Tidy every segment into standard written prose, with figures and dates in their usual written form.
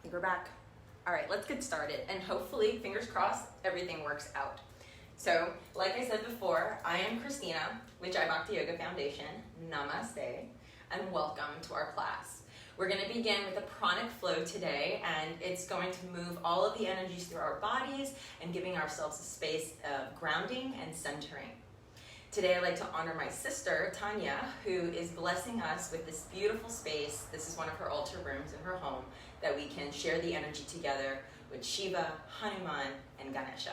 think we're back. All right, let's get started, and hopefully, fingers crossed, everything works out. So, like I said before, I am Christina with JBYF Yoga Foundation. Namaste, and welcome to our class. We're going to begin with a pranic flow today, and it's going to move all of the energies through our bodies and giving ourselves a space of grounding and centering. Today, I'd like to honor my sister, Tanya, who is blessing us with this beautiful space. This is one of her altar rooms in her home that we can share the energy together with Shiva, Hanuman, and Ganesha.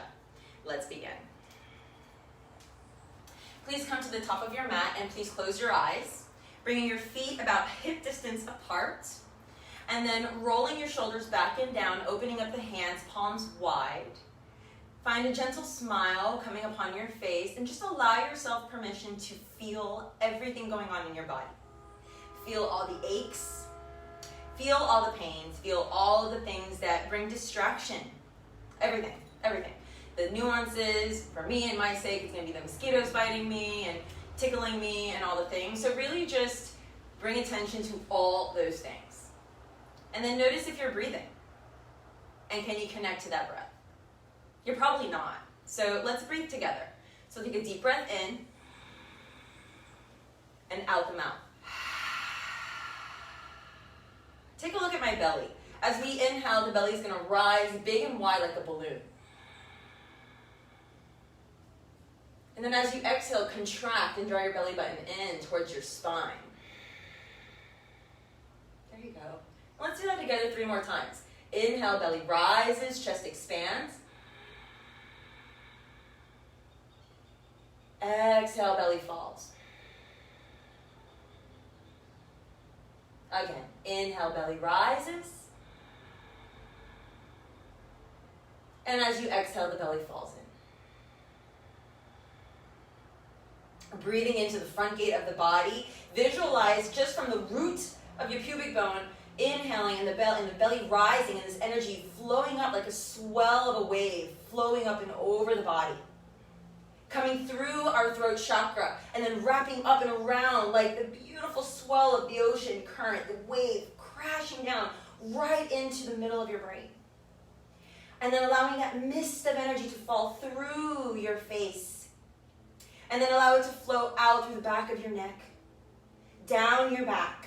Let's begin. Please come to the top of your mat and please close your eyes, bringing your feet about hip distance apart, and then rolling your shoulders back and down, opening up the hands, palms wide. Find a gentle smile coming upon your face and just allow yourself permission to feel everything going on in your body. Feel all the aches, feel all the pains, feel all of the things that bring distraction. Everything. The nuances, for me and my sake, it's gonna be the mosquitoes biting me and tickling me and all the things. So really just bring attention to all those things. And then notice if you're breathing. And can you connect to that breath? You're probably not. So let's breathe together. So take a deep breath in and out the mouth. Take a look at my belly. As we inhale, the belly is going to rise big and wide like a balloon. And then as you exhale, contract and draw your belly button in towards your spine. There you go. Let's do that together 3 more times. Inhale, belly rises, chest expands. Exhale, belly falls. Again, inhale, belly rises. And as you exhale, the belly falls in. Breathing into the front gate of the body. Visualize just from the root of your pubic bone, inhaling and the belly rising and this energy flowing up like a swell of a wave, flowing up and over the body. Coming through our throat chakra and then wrapping up and around like the beautiful swell of the ocean current, the wave crashing down right into the middle of your brain. And then allowing that mist of energy to fall through your face. And then allow it to flow out through the back of your neck, down your back,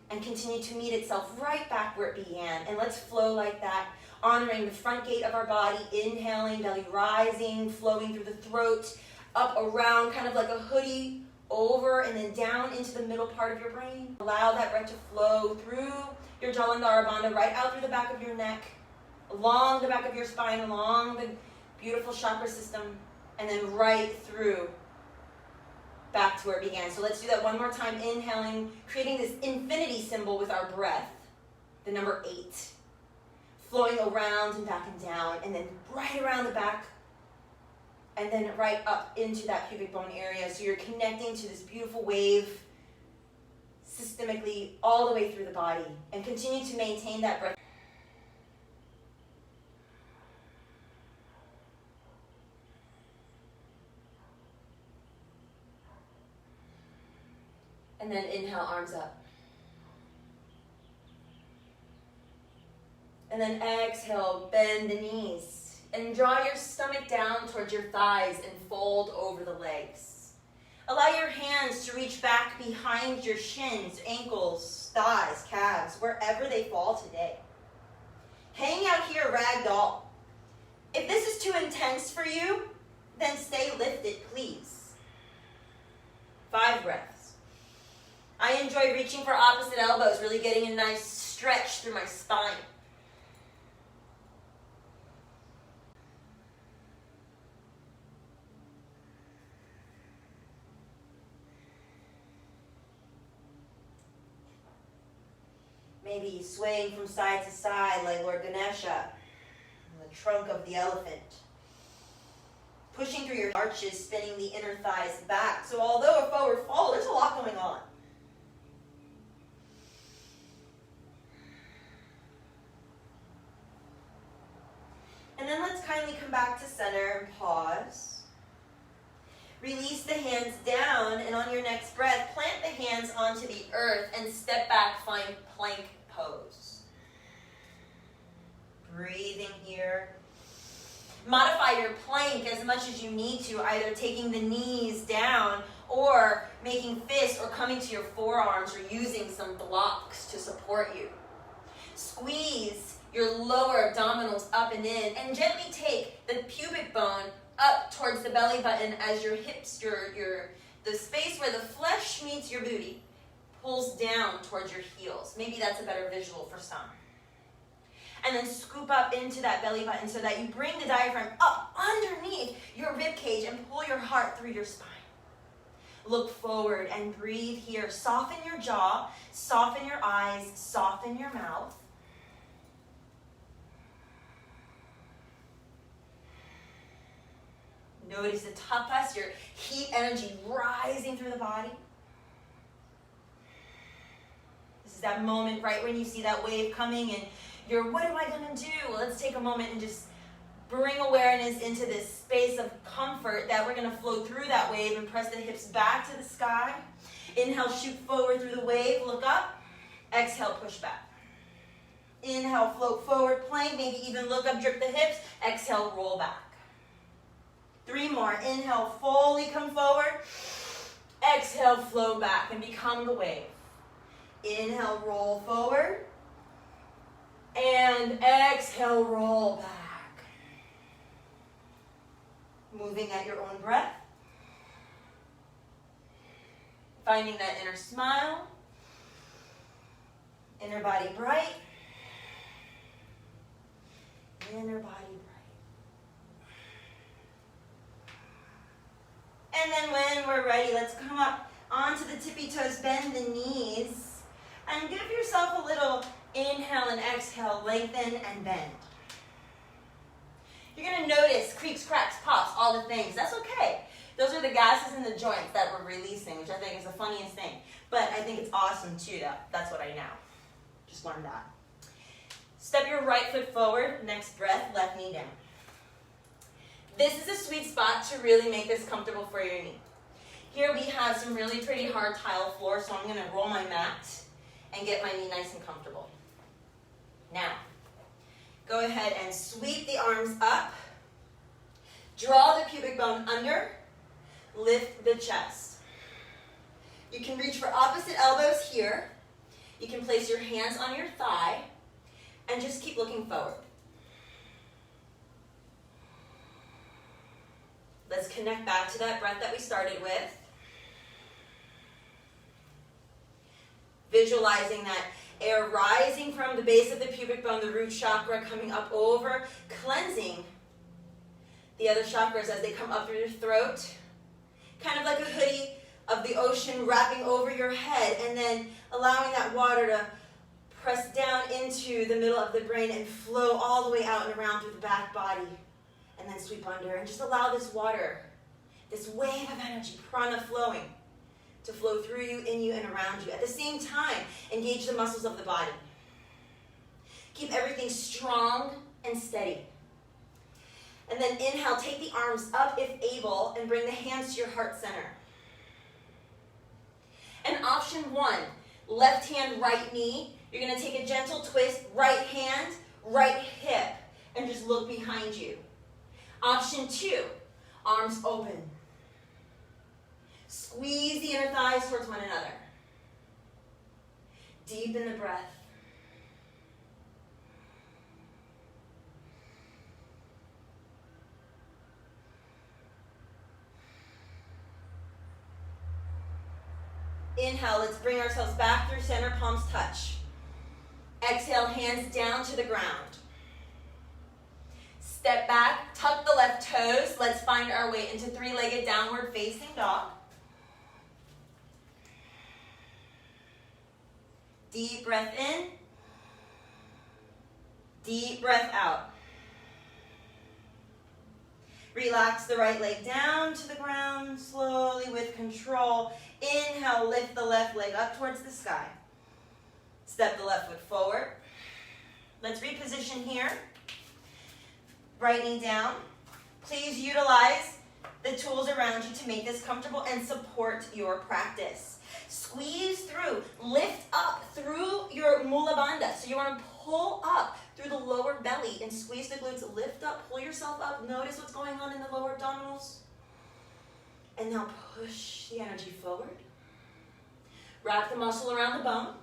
and continue to meet itself right back where it began. And let's flow like that, honoring the front gate of our body, inhaling, belly rising, flowing through the throat, up around, kind of like a hoodie, over and then down into the middle part of your brain. Allow that breath to flow through your Jalandhara Bandha, right out through the back of your neck, along the back of your spine, along the beautiful chakra system, and then right through back to where it began. So let's do that one more time, inhaling, creating this infinity symbol with our breath, the number 8. Flowing around and back and down, and then right around the back, and then right up into that pubic bone area. So you're connecting to this beautiful wave systemically all the way through the body. And continue to maintain that breath. And then inhale, arms up. And then exhale, bend the knees. And draw your stomach down towards your thighs and fold over the legs. Allow your hands to reach back behind your shins, ankles, thighs, calves, wherever they fall today. Hang out here, ragdoll. If this is too intense for you, then stay lifted, please. 5 breaths. I enjoy reaching for opposite elbows, really getting a nice stretch through my spine. Maybe swaying from side to side like Lord Ganesha on the trunk of the elephant. Pushing through your arches, spinning the inner thighs back. So although a forward fold, there's a lot going on. And then let's kindly come back to center and pause. Release the hands down, and on your next breath, plant the hands onto the earth and step back, find plank pose. Breathing here. Modify your plank as much as you need to, either taking the knees down or making fists or coming to your forearms or using some blocks to support you. Squeeze your lower abdominals up and in, and gently take the pubic bone up towards the belly button as your hips, the space where the flesh meets your booty, pulls down towards your heels. Maybe that's a better visual for some. And then scoop up into that belly button so that you bring the diaphragm up underneath your rib cage and pull your heart through your spine. Look forward and breathe here. Soften your jaw, soften your eyes, soften your mouth. Notice the tapas, your heat energy rising through the body. This is that moment right when you see that wave coming and you're, what am I going to do? Well, let's take a moment and just bring awareness into this space of comfort that we're going to flow through that wave and press the hips back to the sky. Inhale, shoot forward through the wave, look up. Exhale, push back. Inhale, float forward, plank, maybe even look up, drip the hips. Exhale, roll back. 3 more. Inhale, fully come forward. Exhale, flow back and become the wave. Inhale, roll forward. And exhale, roll back. Moving at your own breath. Finding that inner smile. Inner body bright. Inner body bright. And then when we're ready, let's come up onto the tippy toes, bend the knees, and give yourself a little inhale and exhale, lengthen and bend. You're going to notice creaks, cracks, pops, all the things. That's okay. Those are the gases in the joints that we're releasing, which I think is the funniest thing. But I think it's awesome too. That's what I know. Just learned that. Step your right foot forward. Next breath, left knee down. This is a sweet spot to really make this comfortable for your knee. Here we have some really pretty hard tile floor, so I'm going to roll my mat and get my knee nice and comfortable. Now, go ahead and sweep the arms up. Draw the pubic bone under. Lift the chest. You can reach for opposite elbows here. You can place your hands on your thigh and just keep looking forward. Let's connect back to that breath that we started with. Visualizing that air rising from the base of the pubic bone, the root chakra coming up over, cleansing the other chakras as they come up through your throat. Kind of like a hoodie of the ocean wrapping over your head, and then allowing that water to press down into the middle of the brain and flow all the way out and around through the back body. And then sweep under and just allow this water, this wave of energy, prana flowing, to flow through you, in you, and around you. At the same time, engage the muscles of the body. Keep everything strong and steady. And then inhale, take the arms up if able, and bring the hands to your heart center. And option 1, left hand, right knee. You're going to take a gentle twist, right hand, right hip, and just look behind you. Option 2, arms open. Squeeze the inner thighs towards one another. Deepen the breath. Inhale, let's bring ourselves back through center, palms touch. Exhale, hands down to the ground. Step back, tuck the left toes. Let's find our way into 3-legged downward facing dog. Deep breath in. Deep breath out. Relax the right leg down to the ground, slowly with control. Inhale, lift the left leg up towards the sky. Step the left foot forward. Let's reposition here. Right knee down. Please utilize the tools around you to make this comfortable and support your practice. Squeeze through. Lift up through your mula bandha. So you want to pull up through the lower belly and squeeze the glutes. Lift up, pull yourself up. Notice what's going on in the lower abdominals. And now push the energy forward. Wrap the muscle around the bone.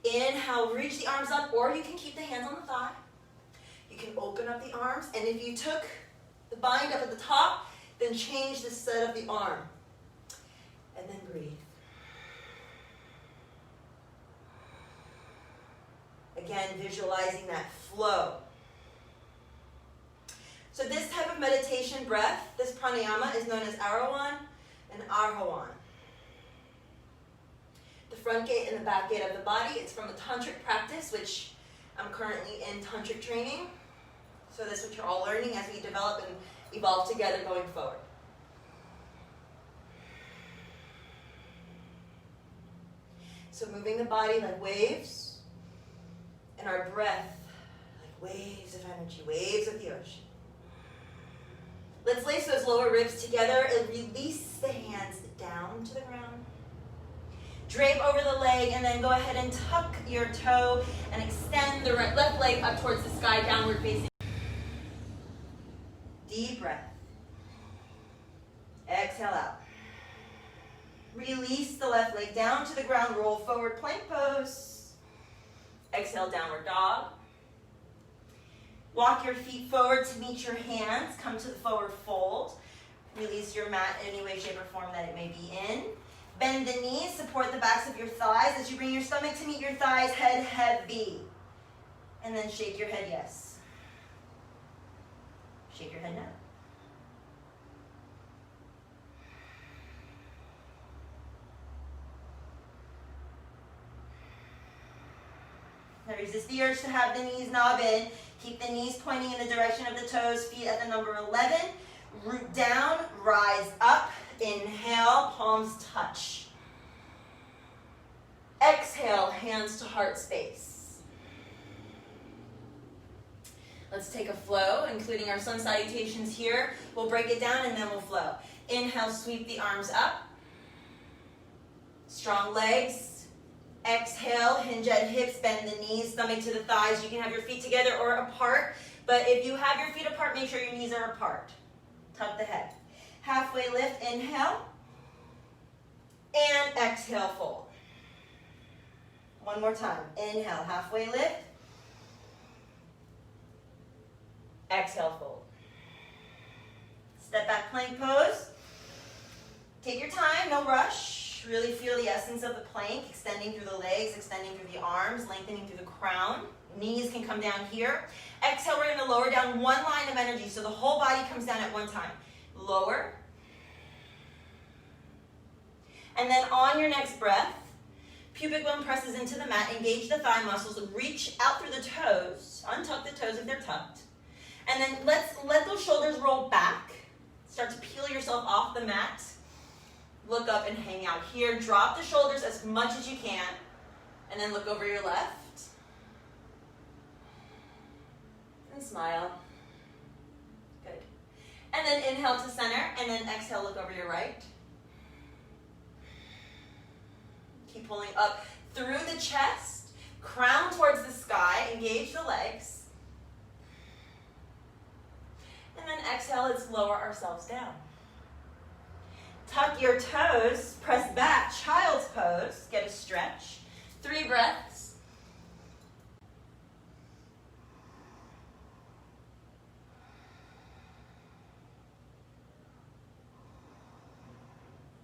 Inhale, reach the arms up, or you can keep the hands on the thigh. You can open up the arms, and if you took the bind up at the top, then change the set of the arm. And then breathe. Again, visualizing that flow. So this type of meditation breath, this pranayama, is known as Arawan and Arhawan. The front gate and the back gate of the body, it's from a tantric practice, which I'm currently in tantric training. So that's what you're all learning as we develop and evolve together going forward. So moving the body like waves, and our breath like waves of energy, waves of the ocean. Let's lace those lower ribs together and release the hands down to the ground. Drape over the leg, and then go ahead and tuck your toe and extend the left leg up towards the sky, downward facing. Deep breath. Exhale out. Release the left leg down to the ground, roll forward, plank pose. Exhale, downward dog. Walk your feet forward to meet your hands. Come to the forward fold. Release your mat any way, shape, or form that it may be in. Bend the knees, support the backs of your thighs as you bring your stomach to meet your thighs, head heavy. And then shake your head yes. Shake your head no. Now resist the urge to have the knees knob in. Keep the knees pointing in the direction of the toes, feet at the number 11. Root down, rise up. Inhale, palms touch. Exhale, hands to heart space. Let's take a flow, including our sun salutations here. We'll break it down and then we'll flow. Inhale, sweep the arms up. Strong legs. Exhale, hinge at hips, bend the knees, stomach to the thighs. You can have your feet together or apart, but if you have your feet apart, make sure your knees are apart. Tuck the head. Halfway lift, inhale, and exhale, fold. One more time. Inhale, halfway lift. Exhale, fold. Step back plank pose. Take your time, no rush. Really feel the essence of the plank, extending through the legs, extending through the arms, lengthening through the crown. Knees can come down here. Exhale, we're going to lower down one line of energy, so the whole body comes down at one time. Lower. And then on your next breath, pubic bone presses into the mat, engage the thigh muscles, reach out through the toes, untuck the toes if they're tucked. And then let those shoulders roll back. Start to peel yourself off the mat. Look up and hang out here. Drop the shoulders as much as you can. And then look over your left. And smile. Good. And then inhale to center, and then exhale, look over your right. Keep pulling up through the chest, crown towards the sky, engage the legs. And then exhale, let's lower ourselves down. Tuck your toes, press back, child's pose, get a stretch. 3 breaths.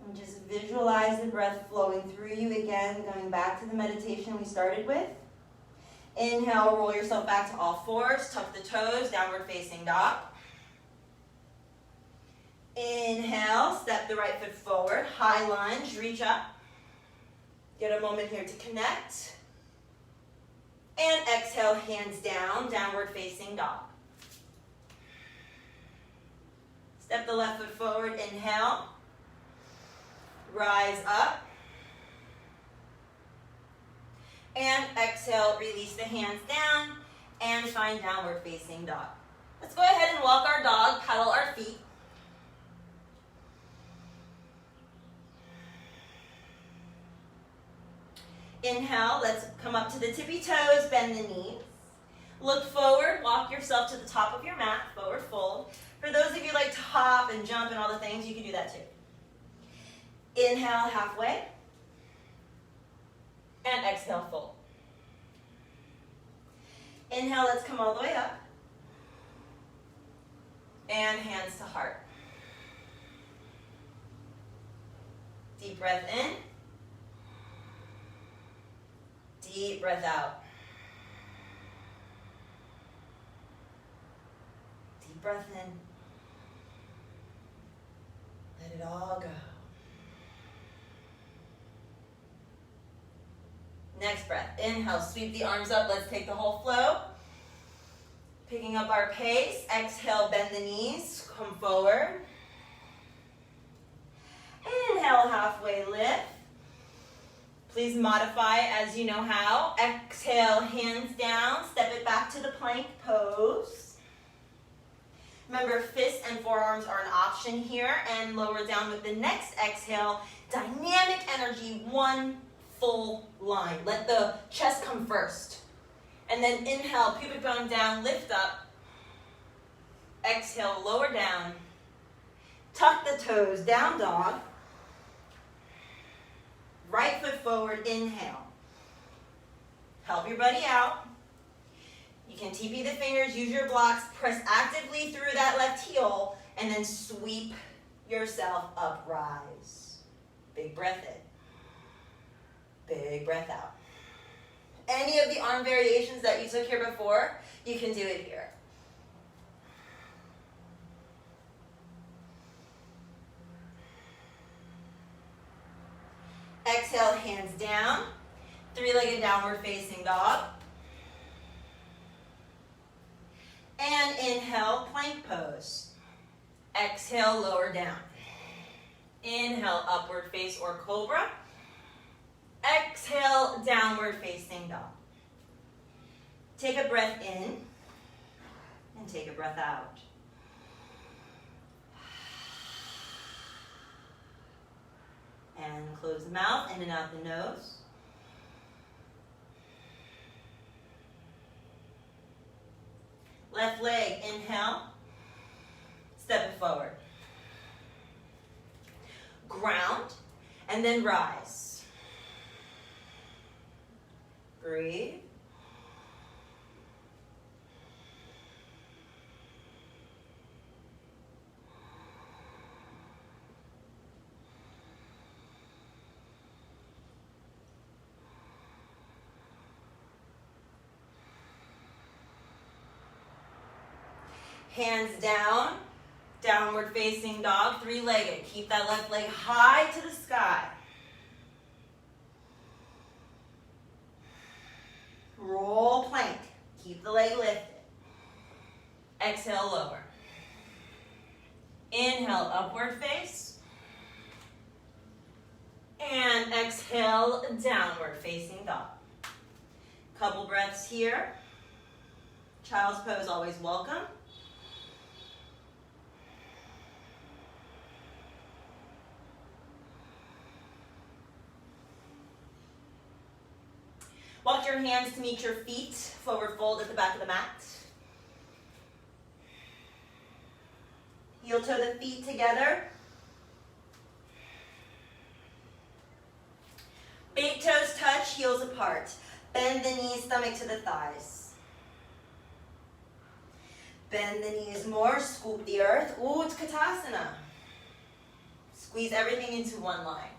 And just visualize the breath flowing through you again, going back to the meditation we started with. Inhale, roll yourself back to all fours, tuck the toes, downward facing dog. Inhale, step the right foot forward, high lunge, reach up. Get a moment here to connect. And exhale, hands down, downward facing dog. Step the left foot forward, inhale. Rise up. And exhale, release the hands down and find downward facing dog. Let's go ahead and walk our dog, paddle our feet. Inhale, let's come up to the tippy toes, bend the knees. Look forward, walk yourself to the top of your mat, forward fold. For those of you who like to hop and jump and all the things, you can do that too. Inhale, halfway. And exhale, fold. Inhale, let's come all the way up. And hands to heart. Deep breath in. Deep breath out. Deep breath in. Let it all go. Next breath. Inhale, sweep the arms up. Let's take the whole flow. Picking up our pace. Exhale, bend the knees. Come forward. Inhale, halfway lift. Please modify as you know how. Exhale, hands down. Step it back to the plank pose. Remember, fists and forearms are an option here. And lower down with the next exhale. Dynamic energy, one full line. Let the chest come first. And then inhale, pubic bone down, lift up. Exhale, lower down. Tuck the toes, down dog. Right foot forward, inhale. Help your buddy out. You can TP the fingers, use your blocks, press actively through that left heel, and then sweep yourself up, rise. Big breath in. Big breath out. Any of the arm variations that you took here before, you can do it here. Exhale, hands down. Three-legged downward facing dog. And inhale, plank pose. Exhale, lower down. Inhale, upward face or cobra. Exhale, downward facing dog. Take a breath in and take a breath out. And close the mouth, in and out the nose. Left leg, inhale. Step it forward. Ground, and then rise. Breathe. Hands down, downward facing dog, three-legged. Keep that left leg high to the sky. Roll plank. Keep the leg lifted. Exhale, lower. Inhale, upward face. And exhale, downward facing dog. Couple breaths here. Child's pose, always welcome. Walk your hands to meet your feet. Forward fold at the back of the mat. Heel toe the feet together. Big toes touch, heels apart. Bend the knees, stomach to the thighs. Bend the knees more, scoop the earth. Utkatasana. Squeeze everything into one line.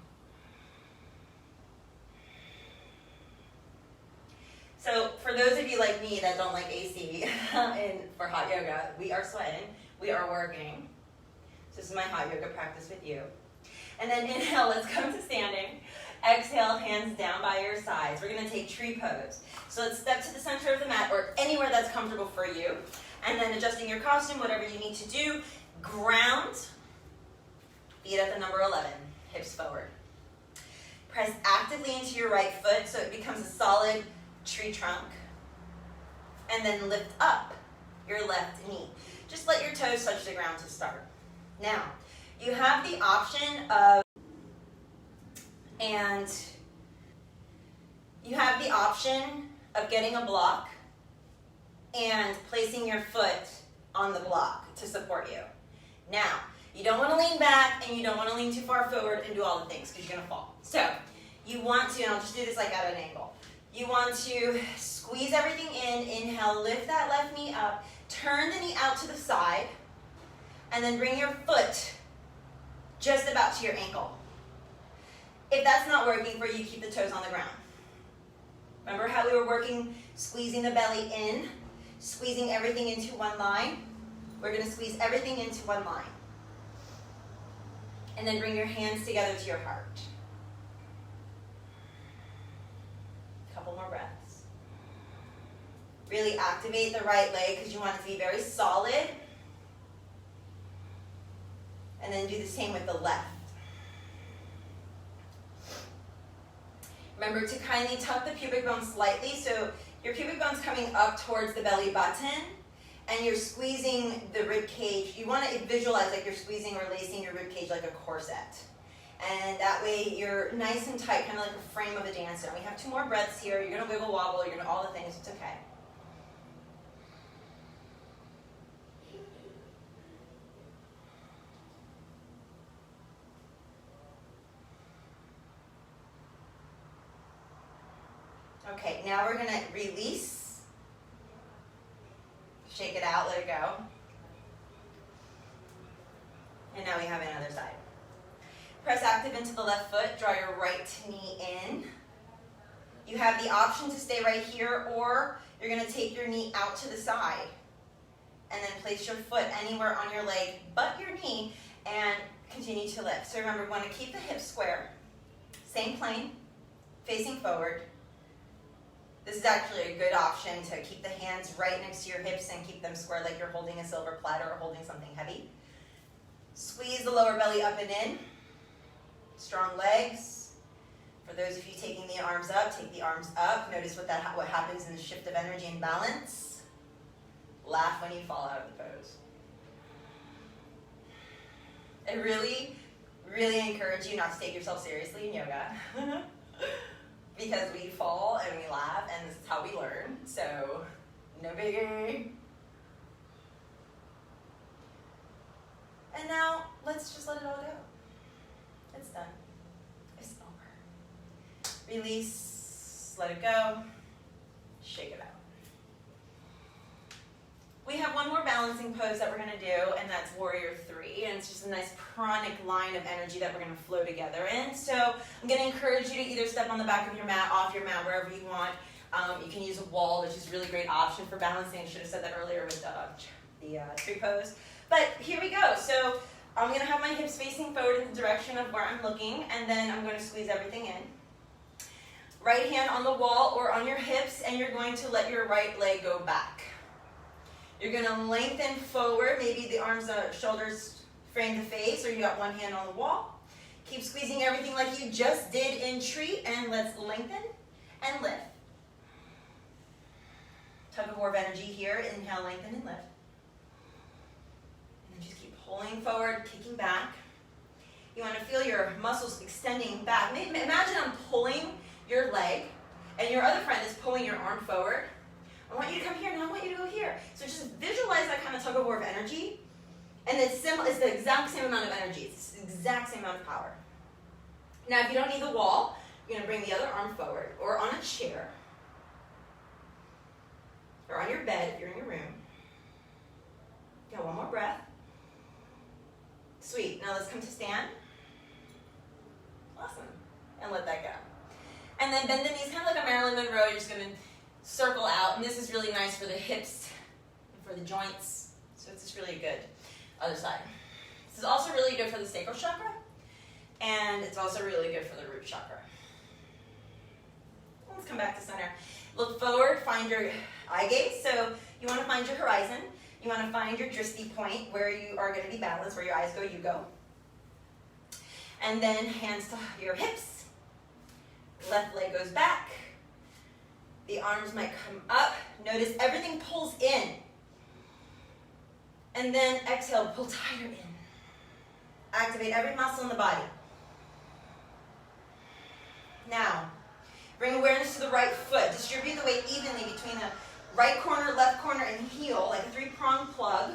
So for those of you like me that don't like AC for hot yoga, we are sweating, we are working. So this is my hot yoga practice with you. And then inhale, let's come to standing. Exhale, hands down by your sides. We're gonna take tree pose. So let's step to the center of the mat or anywhere that's comfortable for you. And then adjusting your costume, whatever you need to do. Ground, feet at the number 11, hips forward. Press actively into your right foot so it becomes a solid tree trunk, and then lift up your left knee. Just let your toes touch the ground to start. Now, you have the option of, and you have the option of getting a block and placing your foot on the block to support you. Now, you don't want to lean back and you don't want to lean too far forward and do all the things because you're going to fall. So, you want to, and I'll just do this like at an angle. You want to squeeze everything in, inhale, lift that left knee up, turn the knee out to the side, and then bring your foot just about to your ankle. If that's not working for you, keep the toes on the ground. Remember how we were working, squeezing the belly in, squeezing everything into one line? We're going to squeeze everything into one line. And then bring your hands together to your heart. Couple more breaths. Really activate the right leg because you want it to be very solid. And then do the same with the left. Remember to kindly tuck the pubic bone slightly, so your pubic bone's coming up towards the belly button, and you're squeezing the rib cage. You want to visualize like you're squeezing or lacing your rib cage like a corset. And that way you're nice and tight, kind of like a frame of a dancer. We have 2 more breaths here. You're going to wiggle wobble, you're going to all the things, it's okay. Okay, now we're going to release. Shake it out, let it go. And now we have another side. Press active into the left foot, draw your right knee in. You have the option to stay right here, or you're going to take your knee out to the side and then place your foot anywhere on your leg but your knee and continue to lift. So remember, we want to keep the hips square, same plane, facing forward. This is actually a good option to keep the hands right next to your hips and keep them square like you're holding a silver platter or holding something heavy. Squeeze the lower belly up and in. Strong legs. For those of you taking the arms up, take the arms up. Notice what happens in the shift of energy and balance. Laugh when you fall out of the pose. I really, really encourage you not to take yourself seriously in yoga. Because we fall and we laugh, and this is how we learn. So, no biggie. And now, let's just let it all go. It's done. It's over. Release, let it go, shake it out. We have one more balancing pose that we're going to do, and that's Warrior 3. And it's just a nice pranic line of energy that we're going to flow together in. So I'm going to encourage you to either step on the back of your mat, off your mat, wherever you want. You can use a wall, which is a really great option for balancing. I should have said that earlier with the tree pose. But here we go. So I'm going to have my hips facing forward in the direction of where I'm looking, and then I'm going to squeeze everything in. Right hand on the wall or on your hips, and you're going to let your right leg go back. You're going to lengthen forward, maybe the arms, shoulders frame the face, or you got one hand on the wall. Keep squeezing everything like you just did in tree, and let's lengthen and lift. Tug of war of energy here. Inhale, lengthen and lift. And then just keep pulling forward, kicking back. You want to feel your muscles extending back. Imagine I'm pulling your leg, and your other friend is pulling your arm forward. I want you to come here, and I want you to go here. So just visualize that kind of tug of war of energy. And it's the exact same amount of energy. It's the exact same amount of power. Now, if you don't need the wall, you're going to bring the other arm forward, or on a chair, or on your bed if you're in your room. Got one more breath. Sweet. Now let's come to stand. Awesome. And let that go. And then bend the knees, kind of like a Marilyn Monroe. You're just going to circle out, and this is really nice for the hips and for the joints, so it's just really good. Other side. This is also really good for the sacral chakra, and it's also really good for the root chakra. Let's come back to center. Look forward, find your eye gaze, so you want to find your horizon. You want to find your drishti point where you are going to be balanced, where your eyes go, you go. And then hands to your hips. Left leg goes back. The arms might come up. Notice everything pulls in. And then exhale, pull tighter in. Activate every muscle in the body. Now, Bring awareness to the right foot. Distribute the weight evenly between the right corner, left corner, and heel, like a three-pronged plug.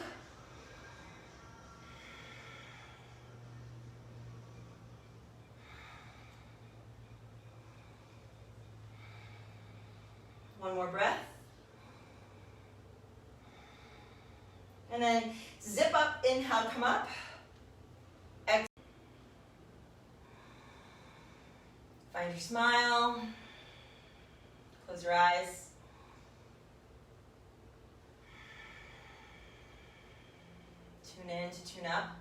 One more breath. And then zip up, inhale, come up. Exhale. Find your smile. Close your eyes. Tune in to tune up.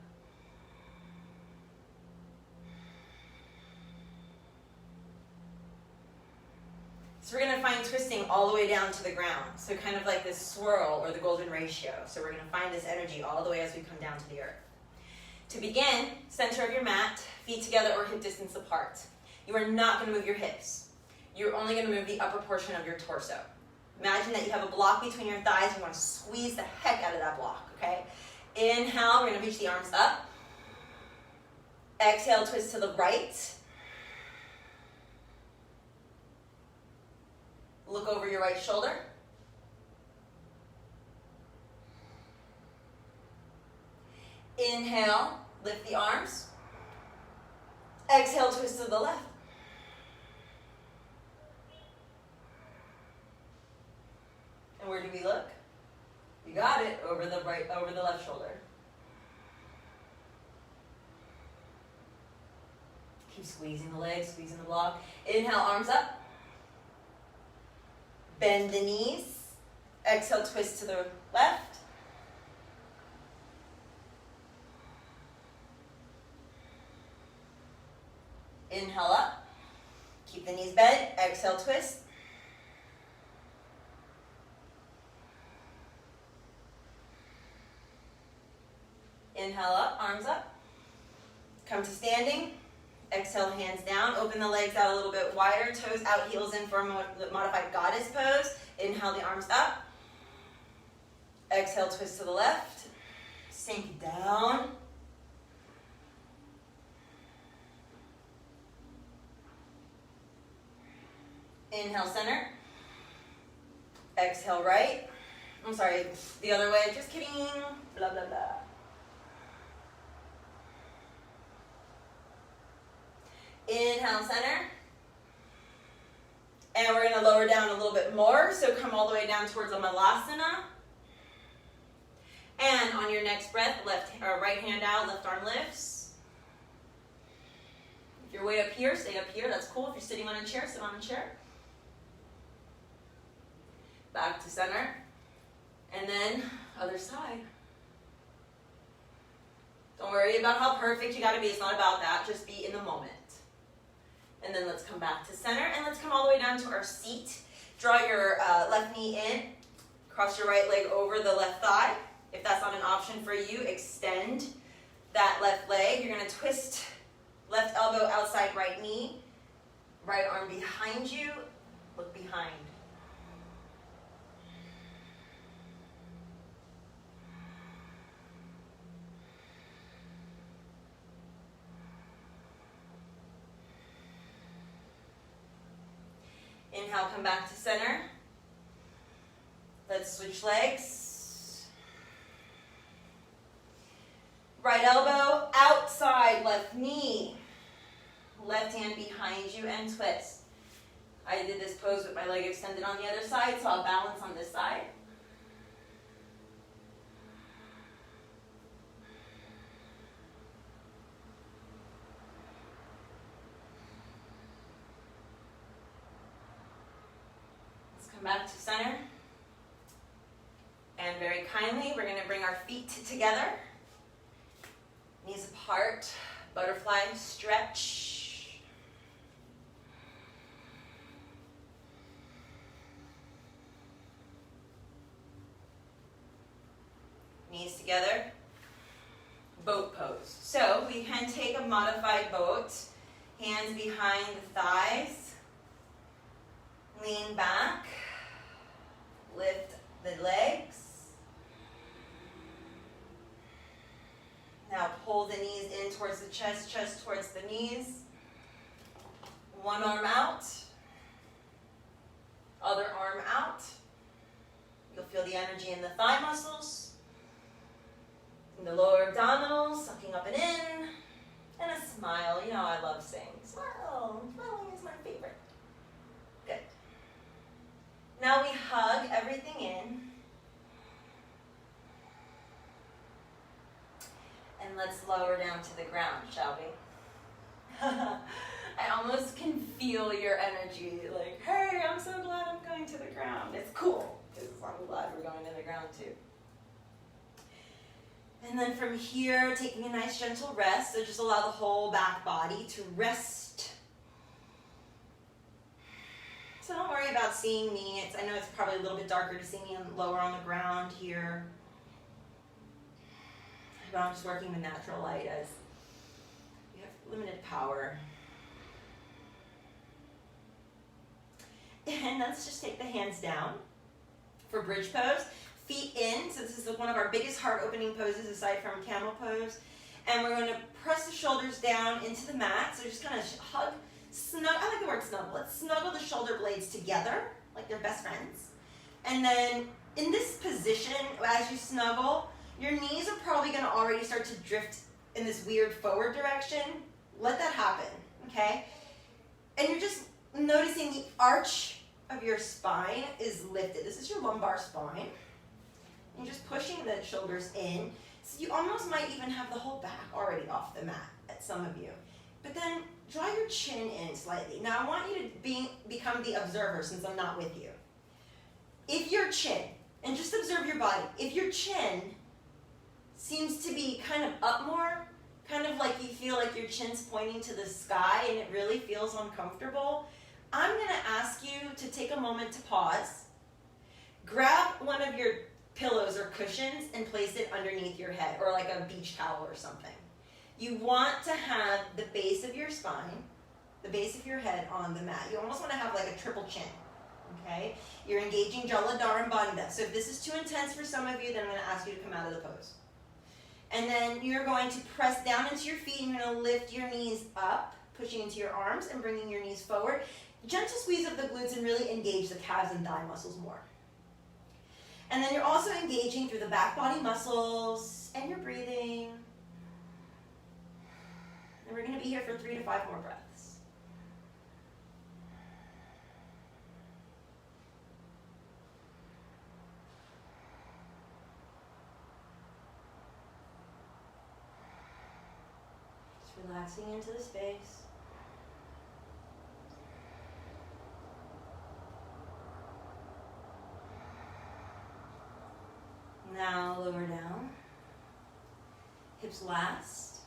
So we're going to find twisting all the way down to the ground. So kind of like this swirl or the golden ratio. So we're going to find this energy all the way as we come down to the earth. To begin, center of your mat, feet together or hip distance apart. You are not going to move your hips. You're only going to move the upper portion of your torso. Imagine that you have a block between your thighs. You want to squeeze the heck out of that block, okay? Inhale, we're going to reach the arms up. Exhale, twist to the right. Look over your right shoulder. Inhale, lift the arms. Exhale, twist to the left. And where do we look? You got it, over the left shoulder. Keep squeezing the legs, squeezing the block. Inhale, arms up. Bend the knees. Exhale, twist to the left. Inhale up. Keep the knees bent. Exhale, twist. Inhale up, arms up. Come to standing. Exhale, hands down. Open the legs out a little bit wider. Toes out, heels in for a modified goddess pose. Inhale the arms up. Exhale, twist to the left. Sink down. Inhale, center. Exhale, right. I'm sorry, the other way. Just kidding. Blah, blah, blah. Inhale, center. And we're going to lower down a little bit more. So come all the way down towards a malasana. And on your next breath, right hand out, left arm lifts. If you're way up here, stay up here. That's cool. If you're sitting on a chair, sit on a chair. Back to center. And then other side. Don't worry about how perfect you got to be. It's not about that. Just be in the moment. And then let's come back to center. And let's come all the way down to our seat. Draw your left knee in. Cross your right leg over the left thigh. If that's not an option for you, extend that left leg. You're going to twist left elbow outside right knee. Right arm behind you. Look behind. Inhale, come back to center. Let's switch legs. Right elbow outside left knee. Left hand behind you and twist. I did this pose with my leg extended on the other side, so I'll balance on this side. Back to center. And very kindly, we're going to bring our feet together. Knees apart. Butterfly stretch. Knees together. Boat pose. So we can take a modified boat. Hands behind the thighs. Lean back. Lift the legs. Now pull the knees in towards the chest, chest towards the knees. One arm out. Other arm out. You'll feel the energy in the thigh muscles, in the lower abdominals, sucking up and in, and a smile. You know I love saying smile. Smiling is my favorite. Good. Now we hug everything in. And let's lower down to the ground, shall we? I almost can feel your energy, like, hey, I'm so glad I'm going to the ground. It's cool, because I'm glad we're going to the ground too. And then from here, taking a nice gentle rest, so just allow the whole back body to rest. So don't worry about seeing me. I know it's probably a little bit darker to see me lower on the ground here. But I'm just working with natural light as we have limited power. And let's just take the hands down for bridge pose. Feet in, so this is one of our biggest heart opening poses aside from camel pose. And we're going to press the shoulders down into the mat. So just kind of hug, snuggle. I like the word snuggle. Let's snuggle the shoulder blades together like they're best friends. And then in this position, as you snuggle, your knees are probably going to already start to drift in this weird forward direction. Let that happen, okay? And you're just noticing the arch of your spine is lifted. This is your lumbar spine. You're just pushing the shoulders in. So you almost might even have the whole back already off the mat at some of you. But then draw your chin in slightly. Now I want you to become the observer since I'm not with you. If your chin, and just observe your body, if your chin seems to be kind of up more, kind of like you feel like your chin's pointing to the sky and it really feels uncomfortable, I'm going to ask you to take a moment to pause, grab one of your pillows or cushions and place it underneath your head, or like a beach towel or something. You want to have the base of your spine, the base of your head on the mat. You almost want to have like a triple chin, okay? You're engaging Jaladhara and Bandha. So if this is too intense for some of you, then I'm going to ask you to come out of the pose. And then you're going to press down into your feet and you're going to lift your knees up, pushing into your arms and bringing your knees forward. Gentle squeeze of the glutes and really engage the calves and thigh muscles more. And then you're also engaging through the back body muscles and you're breathing. And we're going to be here for 3 to 5 more breaths. Just relaxing into the space. Now lower down, hips last,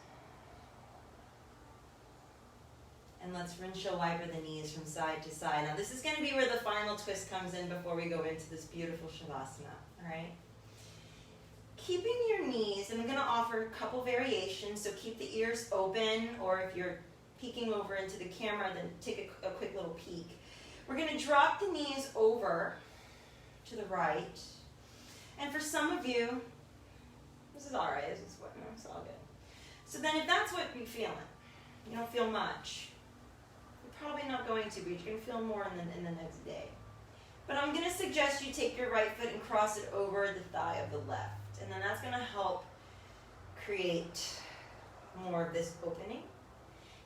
and let's windshield wiper the knees from side to side. Now this is going to be where the final twist comes in before we go into this beautiful Shavasana, all right? Keeping your knees, and I'm going to offer a couple variations, so keep the ears open, or if you're peeking over into the camera, then take a quick little peek. We're going to drop the knees over to the right. And for some of you, this is all right. It's all good. So then if that's what you're feeling, you don't feel much, you're probably not going to be. You're going to feel more in the next day. But I'm going to suggest you take your right foot and cross it over the thigh of the left. And then that's going to help create more of this opening.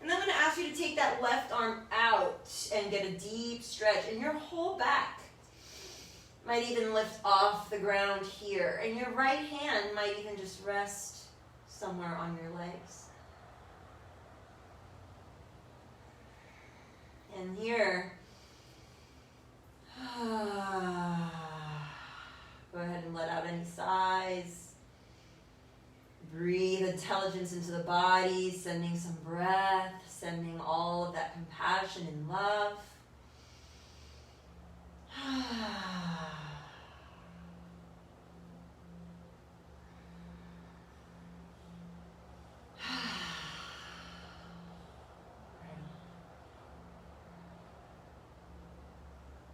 And then I'm going to ask you to take that left arm out and get a deep stretch. And your whole back might even lift off the ground here. And your right hand might even just rest somewhere on your legs. And here, go ahead and let out any sighs. Breathe intelligence into the body, sending some breath, sending all of that compassion and love.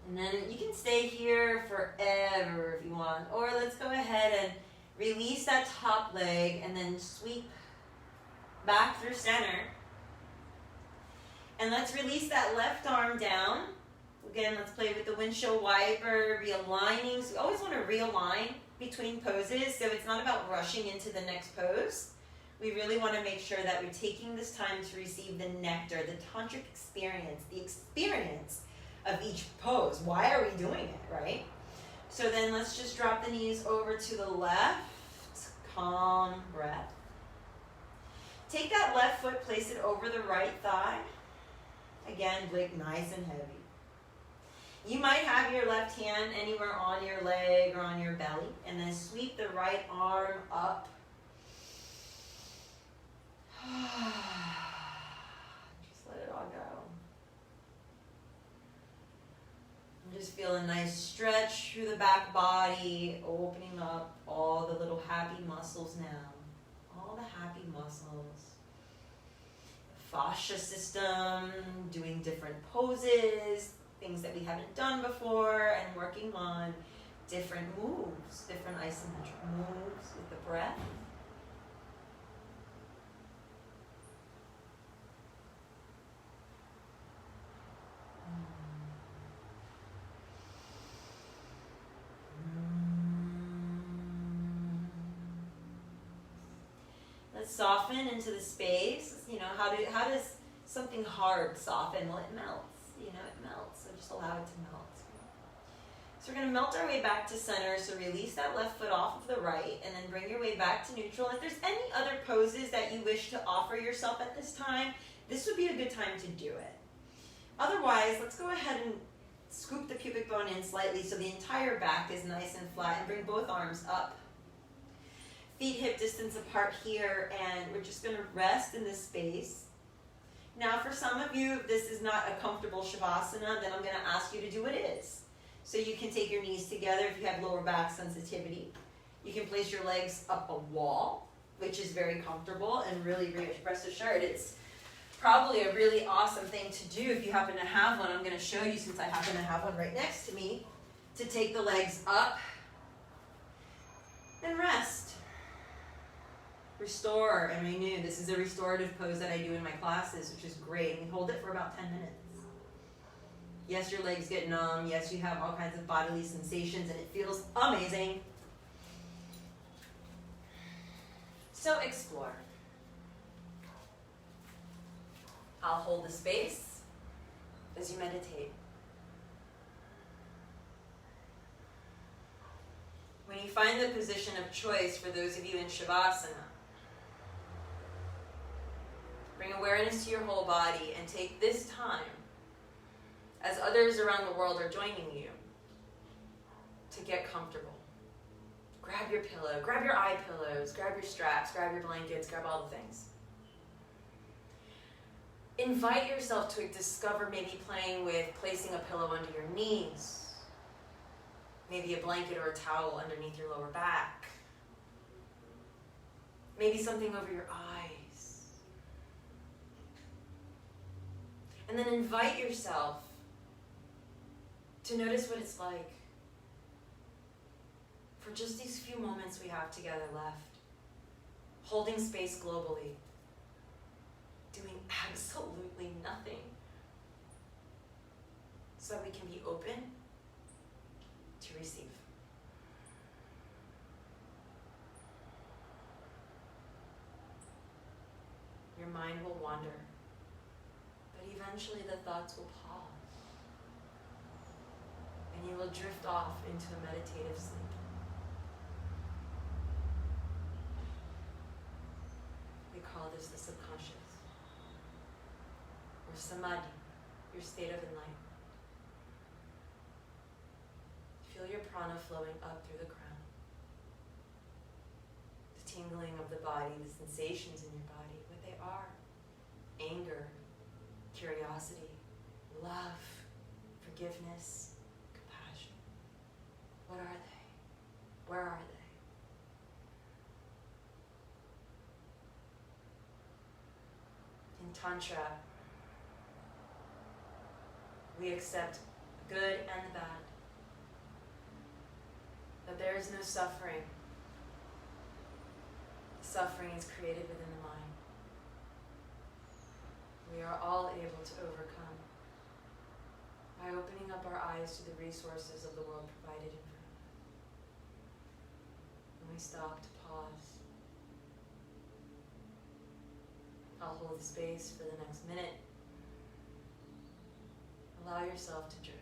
And then you can stay here forever if you want. Or let's go ahead and release that top leg and then sweep back through center. And let's release that left arm down. Again, let's play with the windshield wiper, realigning. So we always want to realign between poses, so it's not about rushing into the next pose. We really want to make sure that we're taking this time to receive the nectar, the tantric experience, the experience of each pose. Why are we doing it, right? So then let's just drop the knees over to the left. Calm breath. Take that left foot, place it over the right thigh. Again, blink nice and heavy. You might have your left hand anywhere on your leg or on your belly, and then sweep the right arm up. Just let it all go. And just feel a nice stretch through the back body, opening up all the little happy muscles now. All the happy muscles. Fascia system, doing different poses, things that we haven't done before, and working on different moves, different isometric moves with the breath. Let's soften into the space. You know, how does something hard soften? Well, it melts. You know, it melts. So just allow it to melt. So we're going to melt our way back to center. So release that left foot off of the right, and then bring your way back to neutral. If there's any other poses that you wish to offer yourself at this time, this would be a good time to do it. Otherwise, let's go ahead and scoop the pubic bone in slightly so the entire back is nice and flat, and bring both arms up. Feet hip distance apart here, and we're just going to rest in this space. Now, for some of you, if this is not a comfortable Shavasana, then I'm going to ask you to do what is. So you can take your knees together if you have lower back sensitivity. You can place your legs up a wall, which is very comfortable, and really rest assured it's probably a really awesome thing to do if you happen to have one. I'm going to show you, since I happen to have one right next to me, to take the legs up and rest. Restore and renew. This is a restorative pose that I do in my classes, which is great. And we hold it for about 10 minutes. Yes, your legs get numb. Yes, you have all kinds of bodily sensations, and it feels amazing. So explore. I'll hold the space as you meditate. When you find the position of choice, for those of you in Shavasana, bring awareness to your whole body and take this time, as others around the world are joining you, to get comfortable. Grab your pillow, grab your eye pillows, grab your straps, grab your blankets, grab all the things. Invite yourself to discover maybe playing with placing a pillow under your knees, maybe a blanket or a towel underneath your lower back, maybe something over your eyes. And then invite yourself to notice what it's like for just these few moments we have together left, holding space globally, doing absolutely nothing, so that we can be open to receive. Your mind will wander, but eventually the thoughts will pause, and you will drift off into a meditative sleep. We call this the subconscious, or samadhi, your state of enlightenment. Feel your prana flowing up through the crown, the tingling of the body, the sensations in your body, what they are: anger, curiosity, love, forgiveness, compassion. What are they? Where are they? In Tantra, we accept the good and the bad, that there is no suffering. Suffering is created within the mind. We are all able to overcome by opening up our eyes to the resources of the world provided in front of us. When we stop to pause, I'll hold the space for the next minute. Allow yourself to drift.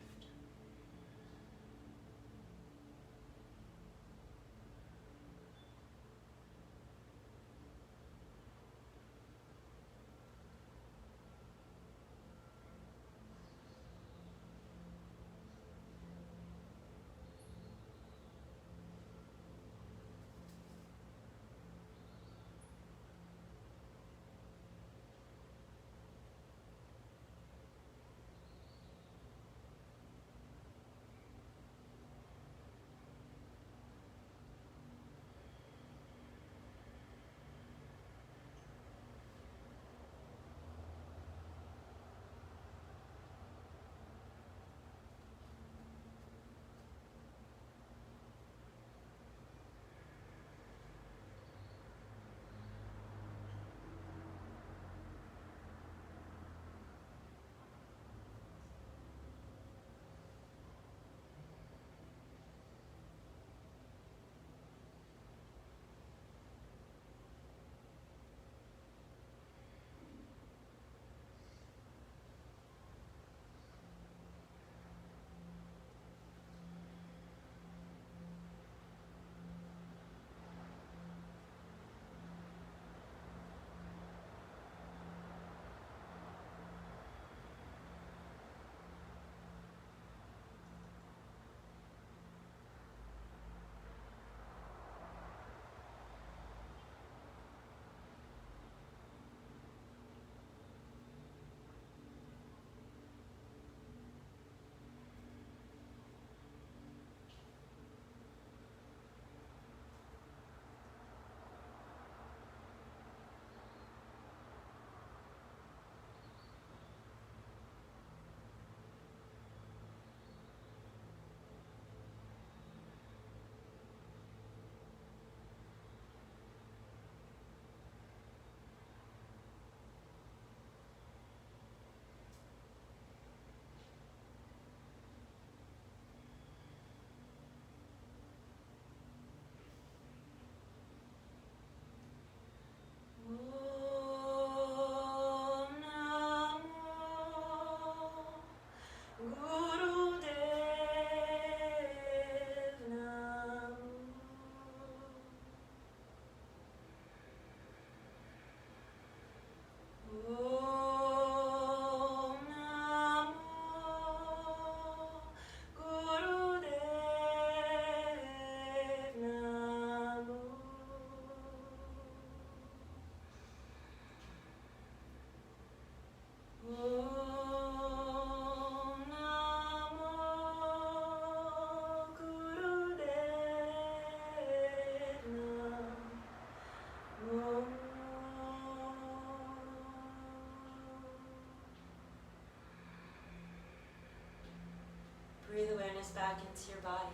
Breathe awareness back into your body.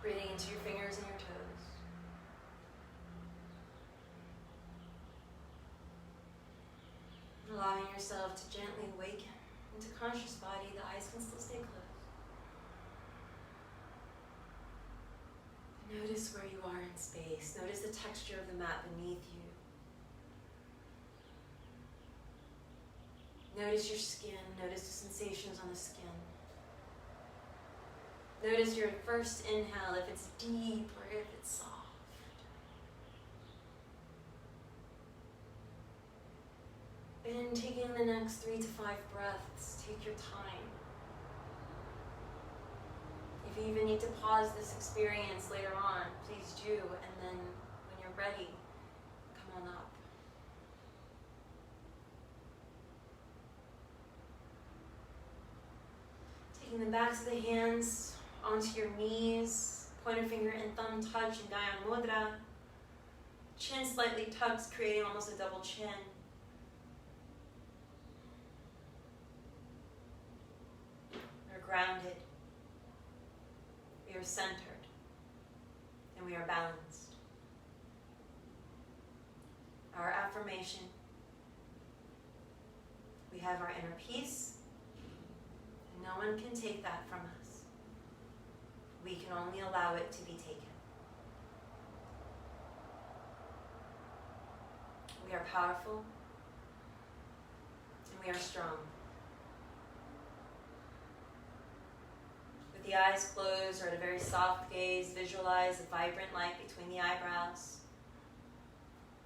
Breathing into your fingers and your toes. Allowing yourself to gently awaken into conscious body. The eyes can still stay closed. Notice where you are in space. Notice the texture of the mat beneath you. Notice your skin. Notice the sensations on the skin. Notice your first inhale, if it's deep or if it's soft. And taking the next 3 to 5 breaths, take your time. If you even need to pause this experience later on, please do. And then when you're ready, come on up. Taking the backs of the hands onto your knees, pointer finger and thumb touch in Gyan Mudra. Chin slightly tucks, creating almost a double chin. We're grounded. We are centered. And we are balanced. Our affirmation: we have our inner peace, No one can take that from us. We can only allow it to be taken. We are powerful and we are strong. With the eyes closed or at a very soft gaze, visualize a vibrant light between the eyebrows.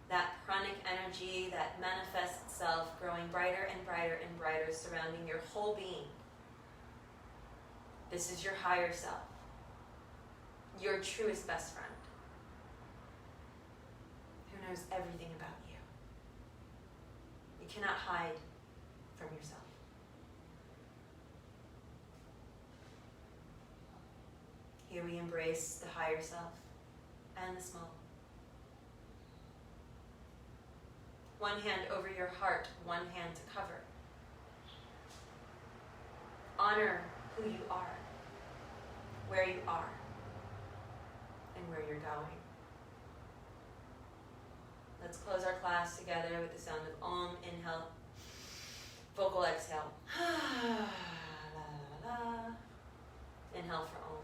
That pranic energy that manifests itself, growing brighter and brighter and brighter, surrounding your whole being. This is your higher self, your truest best friend, who knows everything about you. You cannot hide from yourself. Here we embrace the higher self and the small. One hand over your heart, one hand to cover. Honor who you are, where you are, and where you're going. Let's close our class together with the sound of Om. Inhale, vocal exhale. La, la, la. Inhale for Om.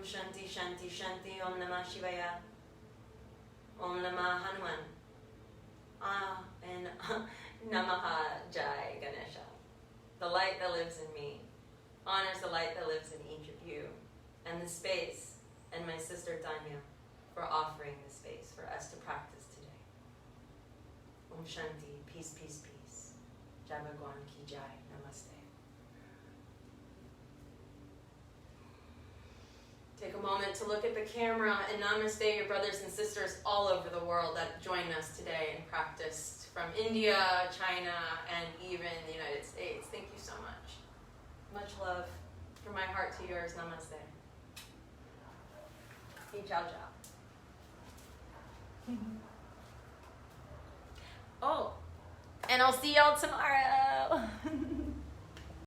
Shanti, Shanti, Shanti, Om Namah Shivaya, Om Namah Hanuman, and Namaha Jai Ganesha. The light that lives in me honors the light that lives in each of you, and the space, and my sister Tanya for offering the space for us to practice today. Om Shanti, peace, peace, peace. Jai Bhagwan Ki Jai, Namaste. Take a moment to look at the camera and namaste your brothers and sisters all over the world that joined us today and practiced from India, China, and even the United States. Thank you so much. Much love from my heart to yours. Namaste. Ciao, ciao. Oh, and I'll see y'all tomorrow.